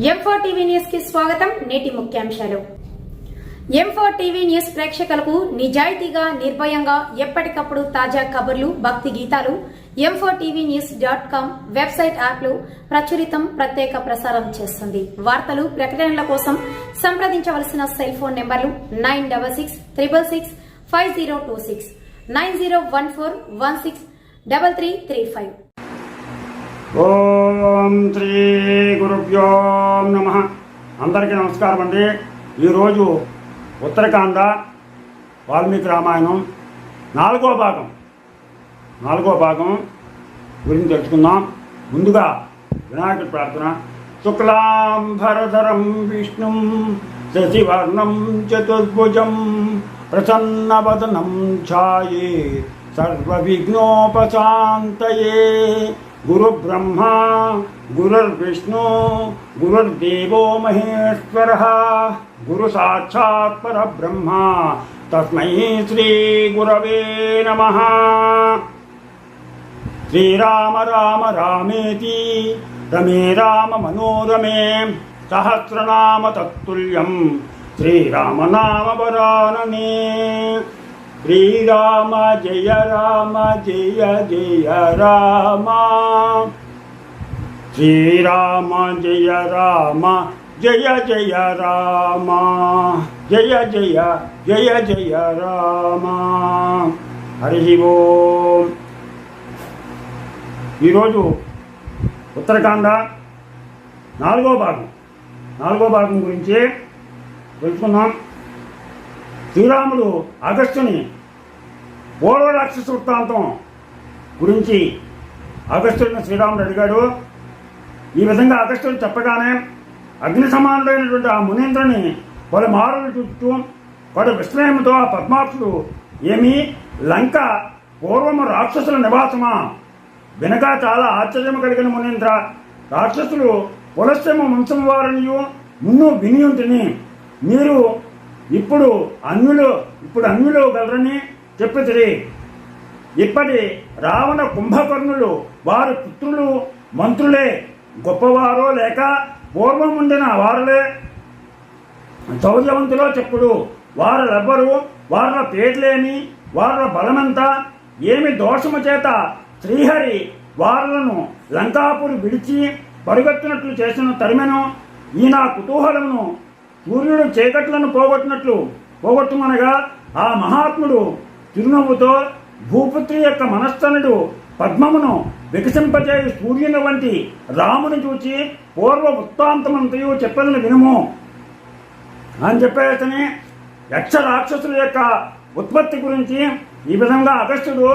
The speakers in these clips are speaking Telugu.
M4 టీవీ న్యూస్ కి స్వాగతం. నేటి ముఖ్యాంశాలు. M4 టీవీ న్యూస్ ప్రేక్షకులకు నిజాయితీగా, నిర్భయంగా ఎప్పటికప్పుడు తాజా కబుర్లు, భక్తి గీతాలు m4tvnews.com వెబ్సైట్ యాప్లు ప్రచురితం, ప్రత్యేక ప్రసారం చేస్తుంది. వార్తలు, ప్రకటనల కోసం సంప్రదించవలసిన సెల్ ఫోన్ నెంబర్లు 9666665026 9014163335. ఓం శ్రీ గురుభ్యో నమః. అందరికీ నమస్కారం అండి. ఈరోజు ఉత్తరాఖండ వాల్మీకి రామాయణం నాలుగో భాగం గురించి తెలుసుకుందాం. ముందుగా వినాయకుడి ప్రార్థన. శుక్లాంబరధరం విష్ణుం శశివర్ణం చతుర్భుజం ప్రసన్నవదనం ఛాయే సర్వవిఘ్నోపశాంతయే. గురు బ్రహ్మ గురుర్విష్ణు గురుర్దేవో మహేశ్వరః గురు సాక్షాత్ పరబ్రహ్మ తస్మై శ్రీ గురవే నమః. శ్రీరామ రామ రామేతి రమే రామ మనోరమే సహస్రనామ తత్తుల్యం శ్రీరామ నామ వరాననే. శ్రీరామ జయ రామ జయ జయ రామ శ్రీరామ జయ రామ జయ జయ రామ జయ జయ జయ జయ రామ. హరి ఓం. ఈరోజు ఉత్తరాఖండ నాలుగో భాగం గురించి తెలుసుకున్నాం. శ్రీరాముడు అగస్త్యుని పూర్వ రాక్షస వృత్తాంతం గురించి అగస్త్యుడిని శ్రీరాముడు అడిగాడు. ఈ విధంగా అగస్త్యుడు చెప్పగానే అగ్ని సమానుడైనటువంటి ఆ మునీంద్రుని పలు మారులు చూస్తూ వాడు విస్మయంతో ఆ పద్మాక్షుడు, ఏమి లంక పూర్వము రాక్షసుల నివాసమా? వెనక చాలా ఆశ్చర్యం కలిగిన మునీంద్ర, రాక్షసులు పులస్త్యమ వంశం వారినియు మున్ను వినియుంటిని. మీరు ఇప్పుడు అన్యులు గలరని చెప్పితిరి. ఇప్పటి రావణ కుంభకర్ణులు వారి పుత్రులు మంత్రులే గొప్పవారో లేక పూర్వం ఉండిన వారులే శౌర్యవంతులో చెప్పుడు. వారులెవ్వరు, వారుల పేర్లేమి, వారుల బలమంతా, ఏమి దోషము చేత శ్రీహరి వారులను లంకాపురి విడిచి పరుగెత్తినట్లు చేసిన తరిమెను. ఈ నా కుతూహలమును సూర్యుడు చీకట్లను పోగొట్టుమనగా ఆ మహాత్ముడు చిరునవ్వుతో భూపుత్రి యొక్క మనస్తనుడు పద్మమును వికసింపజేయి సూర్యుని వంటి రాముని చూచి పూర్వ వృత్తాంతమంతయు చెప్పదని వినుము అని చెప్పేసని యక్ష రాక్షసుల యొక్క ఉత్పత్తి గురించి ఈ విధంగా అగస్త్యుడు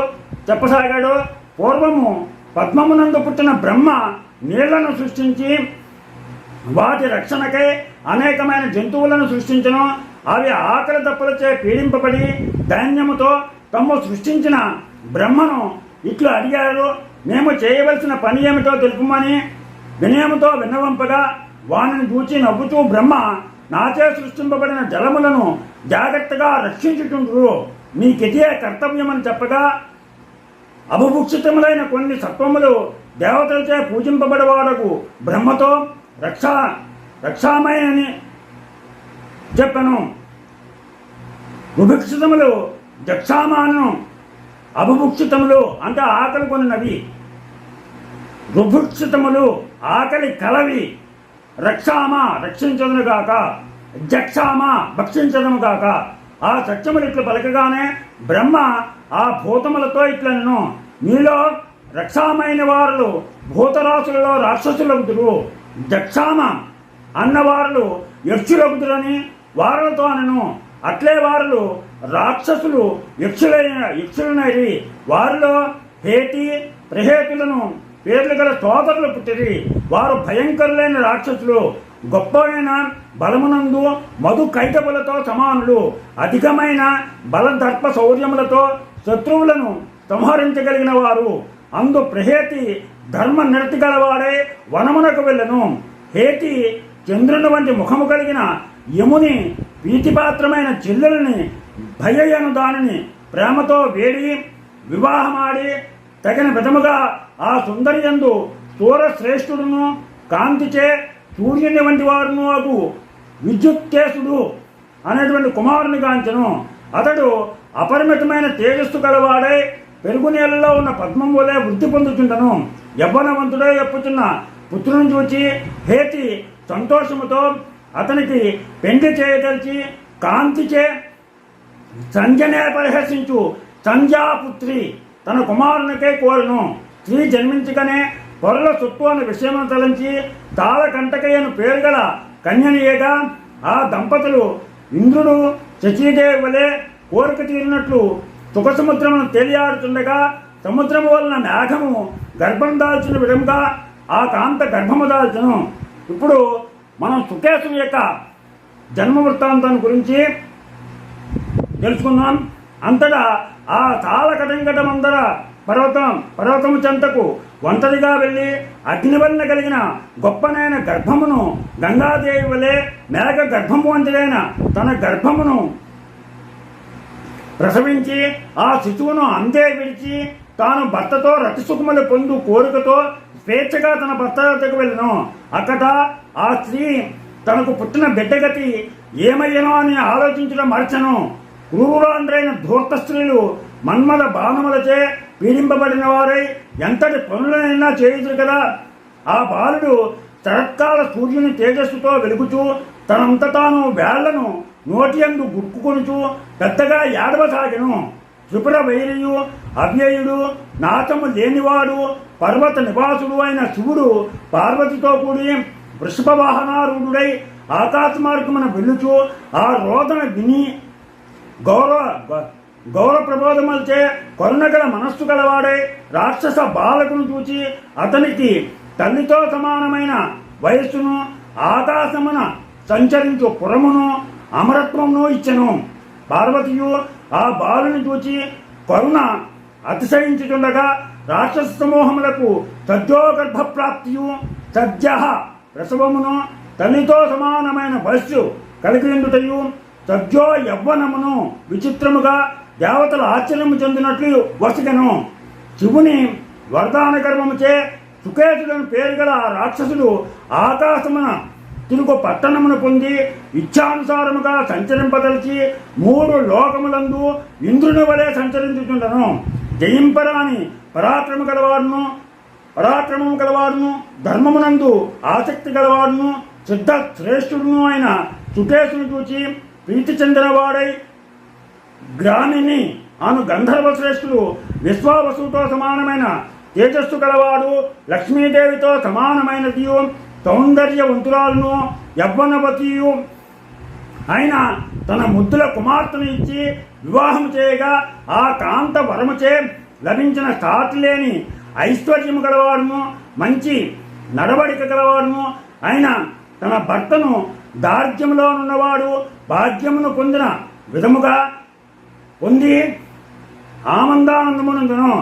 చెప్పసాగాడు. పూర్వము పద్మమునందు పుట్టిన బ్రహ్మ నీళ్లను సృష్టించి వాటి రక్షణకై అనేకమైన జంతువులను సృష్టించను. అవి ఆకలి దప్పులచే పీడింపబడి ధాన్యముతో తమ్ము సృష్టించిన బ్రహ్మను ఇట్లు అడిగారు, మేము చేయవలసిన పని ఏమిటో తెలుపమని వినయముతో విన్నవంపగా వానిని చూచి నవ్వుతూ బ్రహ్మ, నాచే సృష్టింపబడిన జలములను జాగ్రత్తగా రక్షించుకుంటారు, మీకిదే కర్తవ్యమని చెప్పగా అభుభుక్షితములైన కొన్ని సత్వములు దేవతలచే పూజింపబడేవాడకు బ్రహ్మతో రక్షామయని చెప్పను. బుభుక్షితములు జక్షామాను, అభుభుక్షితములు అంటే ఆకలి కొన్నవి, రుభుక్షితములు ఆకలి కలవి, రక్షామ రక్షించదును గాక, జక్షామ భక్షించదము గాక. ఆ సత్యములు ఇట్లు పలకగానే బ్రహ్మ ఆ భూతములతో ఇట్లను, మీలో రక్షామైన వారు భూతరాశులలో రాక్షసులగుదురు, జక్షామ అన్నవారులు యక్షులగుదురని వారులతో అనను. అట్లే వారులు రాక్షసులు యక్షులనైరి. వారిలో హేతి ప్రహేతులను పేర్లు గల సోదరులు పుట్టిరి. వారు భయంకరులైన రాక్షసులు, గొప్పమైన బలమునందు మధు కైటములతో సమానులు, అధికమైన బలదర్ప శౌర్యములతో శత్రువులను సంహరించగలిగిన వారు. అందు ప్రహేతి ధర్మ నిరతి గలవాడే వనమునకు వెళ్ళను. హేతి చంద్రుని వంటి ముఖము కలిగిన యముని ప్రీతిపాత్రమైన చెల్లెలని భయయను దానిని ప్రేమతో వేడి వివాహమాడి తగిన విధముగా ఆ సుందరియందు స్థూల శ్రేష్ఠుడును కాంతిచే సూర్యుని వంటి వారును అగు విద్యుత్తేసుడు అనేటువంటి కుమారుని గాంచెను. అతడు అపరిమితమైన తేజస్సు గలవాడై పెరుగు నీళ్ళలో ఉన్న పద్మం వలె వృద్ధి పొందుతుండను. యవ్వనవంతుడై ఎప్పుచున్న పుత్రుని చూచి హేతి సంతోషముతో అతనికి పెండ్లి చేయదలిచి కాంతిచే సంధ్యనే పరిహసించు సంధ్యాపుత్రి తన కుమారునికే కోరును. స్త్రీ జన్మించగానే పొరల చుట్టూ అనే విషయమును తలంచి తాళకంటకయ్యను పేరు గల కన్యనియేగా ఆ దంపతులు ఇంద్రుడు శచీదేవి వలె కోరిక తీరినట్లు సుఖ సముద్రమును తేలియాడుతుండగా సముద్రము వలన మేఘము గర్భం దాల్చిన విధంగా ఆ కాంత గర్భము దాల్చను. ఇప్పుడు మనం సుకేశుని యొక్క జన్మ వృత్తాంతాన్ని గురించి తెలుసుకుందాం. అంతటా ఆ తాళకటంకటమందర పర్వతము చెంతకు ఒంటరిగా వెళ్ళి అగ్నివలన కలిగిన గొప్పనైన గర్భమును గంగాదేవి వలె మేఘ గర్భము వంటిదైన తన గర్భమును ప్రసవించి ఆ శిశువును అందే విడిచి తాను భర్తతో రతిసుఖములు పొందు కోరికతో స్వేచ్ఛగా తన భర్త వద్దకు వెళ్ళను. అక్కడ ఆ స్త్రీ తనకు పుట్టిన బిడ్డగతి ఏమయ్యనో అని ఆలోచించడం మరచను. క్రూరాంధ్రైన ధూర్త స్త్రీలు మన్మద బాణములచే పీడింపబడిన వారై ఎంతటి పనులనైనా చేయుదురు కదా. ఆ బాలుడు శరత్కాల సూర్యుని తేజస్సుతో వెలుగుచూ తనంత తాను వేళ్లను నోటియందు గుక్కుకొనుచు పెద్దగా ఏడవసాగెను. త్రిపుర వైరియు అవ్యయుడు నాశము లేనివాడు పర్వత నివాసుడు అయిన శివుడు పార్వతితో కూడి వృషభ వాహనారూఢుడై ఆకాశ మార్గమున వెళ్ళుచు ఆ రోదన విని గౌరవ ప్రబోధములచే కరుణగల మనస్సు గలవాడై రాక్షస బాలకును చూచి అతనికి తల్లితో సమానమైన వయస్సును ఆకాశమున సంచరించు పురమును అమరత్వమును ఇచ్చెను. పార్వతియు ఆ బాలుని చూచి కరుణ అతిశయించుచుండగా రాక్షస సమూహములకు సద్యోగర్భ ప్రాప్తియు సద్య ప్రసవమును తల్లితో సమానమైన వయస్సు కలిగియుండుటయు సద్యో యవ్వనమును విచిత్రముగా దేవతలు ఆశ్చర్యము చెందినట్లు వసిగను. శివుని వరదాన గర్భముచే సుకేతులను పేరు గల ఆ రాక్షసుడు ఆకాశమున తిరుగు పట్టణమును పొంది ఇచ్ఛానుసారముగా సంచరింపదలిచి 3 లోకములందు ఇంద్రుని వలె సంచరించుచుండను. జయింపరాని పరాక్రమము గలవాడును ధర్మమునందు ఆసక్తి గలవాడును సిద్ధ శ్రేష్ఠుడును అయిన సుకేశుని చూచి ప్రీతి చెందినవాడై గ్రామిని అను గంధర్వ శ్రేష్ఠుడు విశ్వావసుతో సమానమైన తేజస్సు గలవాడు లక్ష్మీదేవితో సమానమైనదియు సౌందర్యవంతురాలను యవ్వనవతియు ఆయన తన ముద్దుల కుమార్తెను ఇచ్చి వివాహం చేయగా ఆ కాంత వరముచే లభించిన సాటి లేని ఐశ్వర్యము గలవాడును మంచి నడవడిక గలవాడును ఆయన తన భర్తను దార్ఢ్యములో ఉన్నవాడు భాగ్యమును పొందిన విధముగా పొంది ఆనందానందమునందును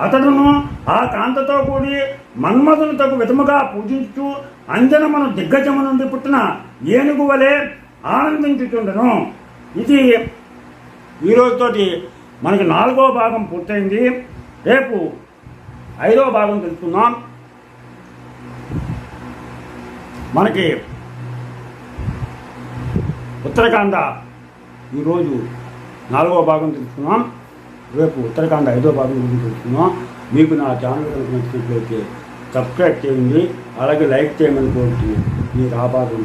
అతడును ఆ కాంతతో కూడి మన్మధును తగు విధముగా పూజించు అంజనమును దిగ్గజము నుండి పుట్టిన ఏనుగు వలె ఆనందించుచుండను. ఇది ఈరోజుతోటి మనకి 4వ భాగం పూర్తయింది. రేపు 5వ భాగం తెలుసుకుందాం. మనకి ఉత్తరాఖండ ఈరోజు 4వ భాగం తెలుసుకున్నాం. రేపు ఉత్తరాఖండ 5వ భాగం గురించి తెలుసుకున్నాం. మీకు నా ఛానల్ కనుక నచ్చినట్లయితే సబ్స్క్రైబ్ చేయండి, అలాగే లైక్ చేయమని కోరుతున్నాను. మీరు ఆభారం